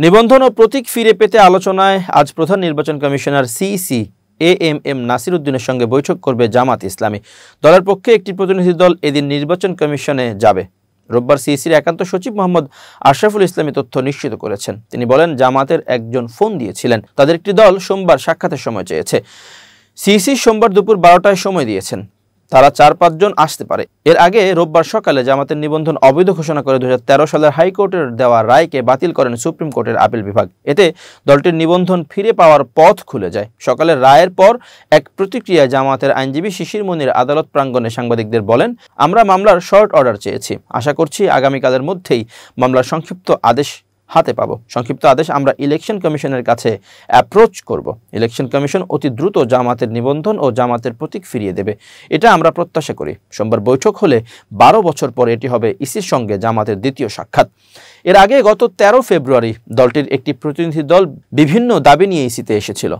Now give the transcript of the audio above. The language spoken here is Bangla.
নিবন্ধন ও প্রতীক ফিরে পেতে আলোচনায় আজ প্রধান নির্বাচন কমিশনার সিইসি এএমএম নাসির উদ্দিনের সঙ্গে বৈঠক করবে জামাত ইসলামী। দলের পক্ষে একটি প্রতিনিধি দল এদিন নির্বাচন কমিশনে যাবে। রোববার সিইসির একান্ত সচিব মোহাম্মদ আশরাফুল ইসলামী তথ্য নিশ্চিত করেছেন। তিনি বলেন, জামাতের একজন ফোন দিয়েছিলেন, তাদের একটি দল সোমবার সাক্ষাতের সময় চেয়েছে। সিইসি সোমবার দুপুর 12টায় সময় দিয়েছেন, তারা 4-5 জন আসতে পারে। এর আগে রোববার সকালে জামাতের নিবন্ধন অবৈধ ঘোষণা করে 2013 সালের হাইকোর্টের দেওয়া রায়কে বাতিল করেন সুপ্রিম কোর্টের আপিল বিভাগ। এতে দলটির নিবন্ধন ফিরে পাওয়ার পথ খুলে যায়। সকালে রায়ের পর এক প্রতিক্রিয়ায় জামাতের আইনজীবী শিশির মনির আদালত প্রাঙ্গণে সাংবাদিকদের বলেন, আমরা মামলার শর্ট অর্ডার চেয়েছি, আশা করছি আগামীকালের মধ্যেই মামলার সংক্ষিপ্ত আদেশ হাতে পাবো। সংক্ষিপ্ত আদেশ আমরা ইলেকশন কমিশনের কাছে অ্যাপ্রোচ করব। ইলেকশন কমিশন অতি দ্রুত জামাতের নিবন্ধন ও জামাতের প্রতীক ফিরিয়ে দেবে, এটা আমরা প্রত্যাশা করি। সোমবার বৈঠক হলে 12 বছর পর এটি হবে ইসির সঙ্গে জামাতের দ্বিতীয় সাক্ষাৎ। এর আগে গত 13 ফেব্রুয়ারি দলটির একটি প্রতিনিধি দল বিভিন্ন দাবি নিয়ে ইসিতে এসেছিল।